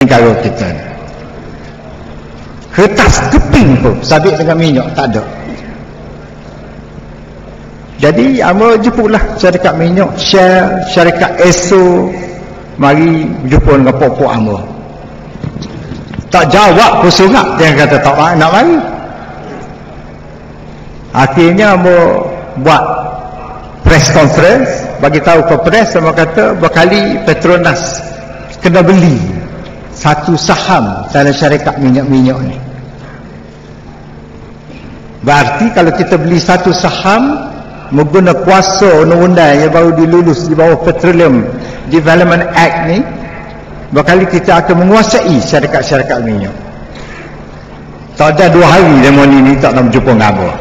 negara kita. Kertas keping pun sabit dengan minyak tak ada. Jadi amo jemputlah syarikat minyak, Shell, syarikat Esso, mari jumpa dengan pokok amo. Tak jawab pun sungat, dia kata tak nak mari. Akhirnya amo buat press conference, bagi tahu ke press, amo kata berkali Petronas kena beli satu saham dalam syarikat minyak-minyak ni. Berarti kalau kita beli satu saham mengguna kuasa undang-undang yang baru dilulus di bawah Petroleum Development Act ni, bakal kita akan menguasai syarikat-syarikat minyak. Tak ada 2 hari demoni ni tak nak berjumpa dengan abah.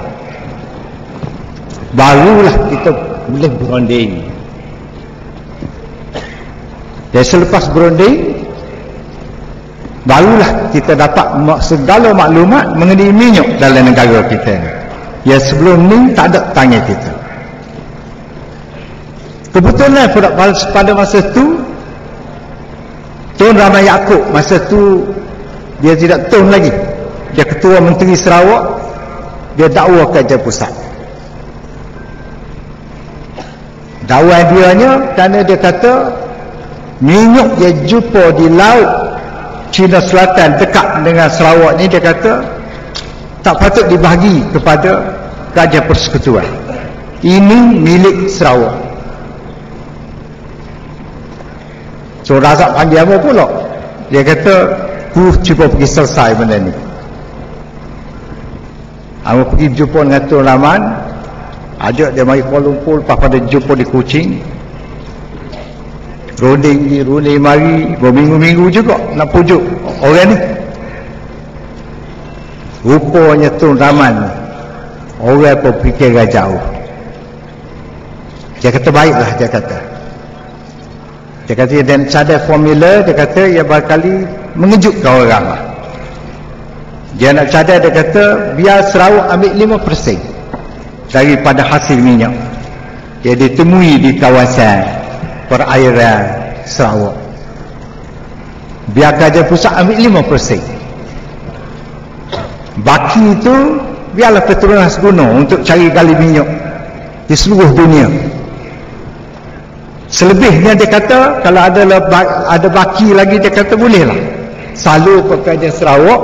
Barulah kita boleh berunding. Dan selepas berunding, barulah kita dapat segala maklumat mengenai minyak dalam negara kita ni. Ya sebelum ni tak ada tanya kita. Kebetulan pada masa tu Tun Rahman Yaakob masa tu dia tidak Tun lagi, dia Ketua Menteri Sarawak, dia dakwa Kerajaan Pusat. Dakwa dianya kerana dia kata minyak dia jumpa di laut China Selatan dekat dengan Sarawak ni, dia kata tak patut dibahagi kepada Kerajaan Persekutuan. Ini milik Sarawak. So Razak panggil apa pula? Dia kata ku cuba pergi selesai benda ni. Aku pergi jumpa dengan Tun Rahman, ajak dia mari Kuala Lumpur, lepas pada jumpa di Kuching, runding mari berminggu-minggu juga nak pujuk orang ni. Rupanya Tun Rahman orang berfikir jauh. Dia kata baiklah, dia kata dan cadar formula, dia kata ia berkali mengejutkan orang lah. Dia nak cadar, dia kata biar Sarawak ambil 5% daripada hasil minyak dia ditemui di kawasan perairan Sarawak. Biar Kerajaan Pusat ambil 5%. Baki itu biarlah Petronas guna untuk cari gali minyak di seluruh dunia. Selebihnya dia kata kalau ada baki lagi, dia kata bolehlah salur ke Kerajaan Sarawak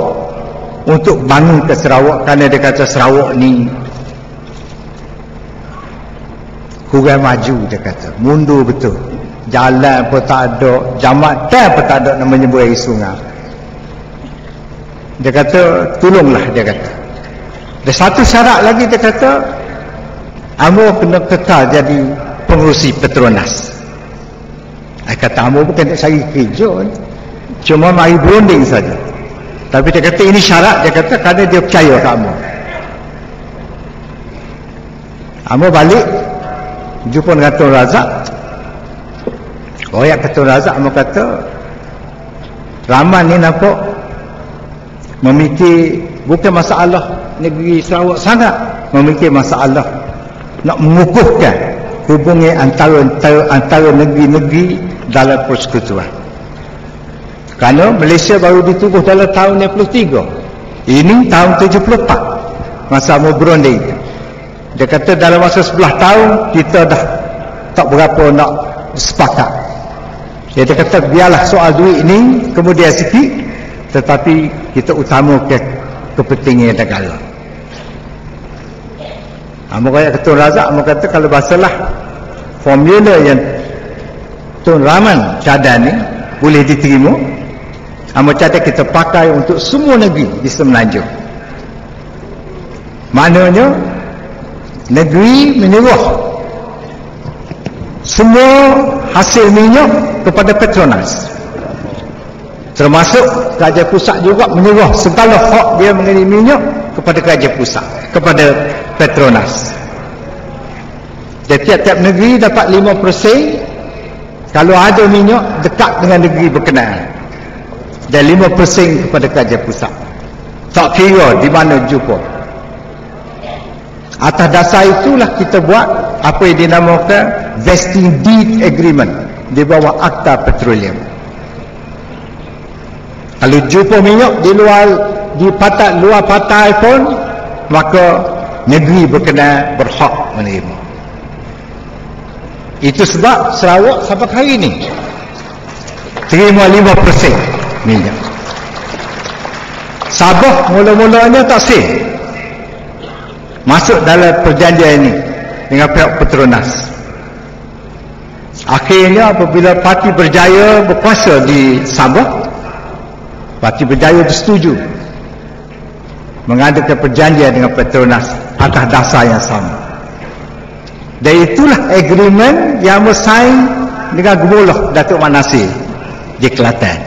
untuk bangun ke Sarawak, kerana dia kata Sarawak ni kurang maju, dia kata mundur betul, jalan pun tak ada, jambatan pun tak ada nak menyembur air sungai. Dia kata tolonglah, dia kata. Ada satu syarat lagi, dia kata amo kena kekal jadi pengurusi Petronas. Saya kata amo bukan nak cari kerja, cuma mari berunding saja. Tapi dia kata ini syarat, dia kata kerana dia percaya kat amo. Amo balik jumpa dengan Tun Razak. Royak ke Tun Razak, amo kata Rahman ni nampak memikir bukan masalah negeri Sarawak sangat, memikir masalah nak mengukuhkan hubungan antara negeri-negeri dalam persekutuan. Kerana Malaysia baru ditubuh dalam tahun 63, ini tahun 74 masa amo berunding. Dia kata dalam masa 11 tahun kita dah tak berapa nak sepakat. Dia kata biarlah soal duit ni kemudian sikit, tetapi kita utamakan kepentingan negara. Amo kaya Tun Razak, amo kata kalau bahasalah formula yang Tun Rahman cadar ni boleh diterima, amo cadar kita pakai untuk semua negeri di Semenanjung. Maknanya negeri menyerah semua hasil minyak kepada Petronas, termasuk Kerajaan Pusat juga menyerah segala hak dia mengenai minyak kepada Kerajaan Pusat, kepada Petronas. Dan tiap-tiap negeri dapat 5% kalau ada minyak dekat dengan negeri berkenaan, dan 5% kepada Kerajaan Pusat. Tak kira di mana jumpa. Atas dasar itulah kita buat apa yang dinamakan Vesting Deed Agreement di bawah Akta Petroleum. Kalau jumpa minyak di luar patai pun, maka negeri berkenaan berhak menerima. Itu sebab Sarawak sampai hari ini terima 5% minyak. Sabah mula-mulanya tak sah masuk dalam perjanjian ini dengan pihak Petronas. Akhirnya apabila parti berjaya berkuasa di Sabah, parti berjaya bersetuju mengadakan perjanjian dengan Petronas atas dasar yang sama. Dan itulah agreement yang bersaing dengan Gubernur Datuk Mat Nasir di Kelantan.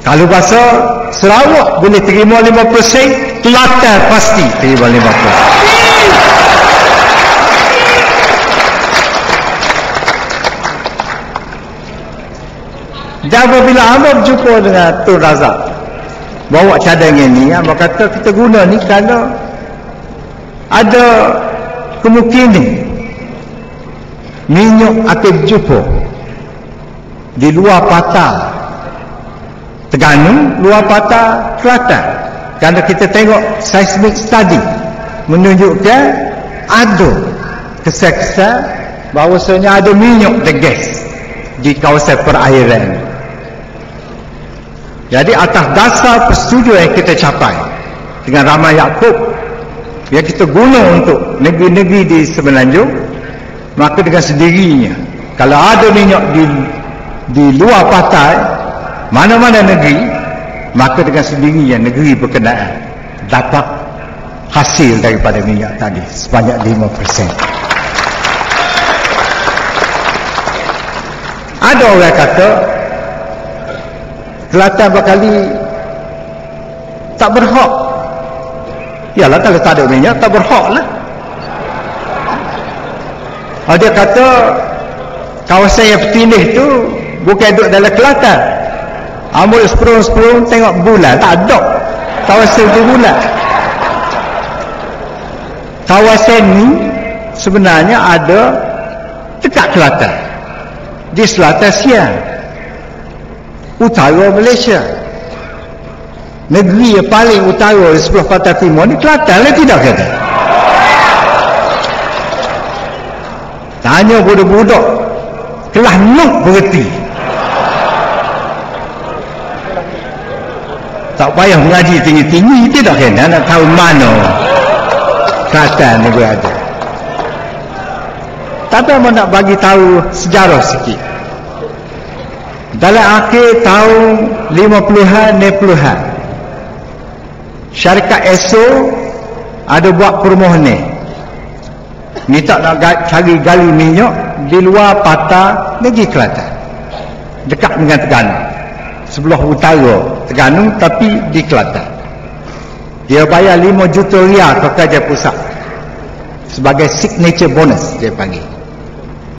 Kalau bahasa Sarawak boleh terima 5%, Kelantan pasti terima 5%. Dan apabila Abang berjumpa dengan Tun Razak bawa cadangan ni, Abang kata kita guna ni kalau ada kemungkinan minyak akan berjumpa di luar patah Terengganu, luar patah Kelantan. Kerana kita tengok seismic study menunjukkan ada kesan-kesan bahawasanya ada minyak dan gas di kawasan perairan. Jadi atas dasar persetujuan yang kita capai dengan Rahman Yaakob yang kita guna untuk negeri-negeri di Semenanjung, maka dengan sendirinya kalau ada minyak di luar pantai mana-mana negeri, maka dengan sendirinya negeri berkenaan dapat hasil daripada minyak tadi sebanyak 5%. Ada orang kata Kelantan berkali tak berhak. Yalah, kalau tak ada minyak tak berhak lah. Dia kata kawasan yang terpilih tu bukan duduk dalam Kelantan. Ambil seperung-seperung tengok bulan, tak ada kawasan tu bulan. Kawasan ni sebenarnya ada dekat Kelantan, di selatan Siang, utara Malaysia. Negeri yang paling utara di sebelah pantai timur ni Kelantan lah, tidak kata. Tanya budak-budak kelas nuk berhenti, tak payah mengaji tinggi-tinggi, tidak kena nak tahu mana Kelantan ni berada. Tapi saya nak bagi tahu sejarah sikit. Dalam akhir tahun 50-an 60-an, syarikat ESO ada buat permohonan minta nak cari gali minyak di luar patah negeri Kelantan, dekat dengan Terengganu, sebelah utara Terengganu tapi di Kelantan. Dia bayar 5 juta rial ke kerajaan pusat sebagai signature bonus, dia panggil.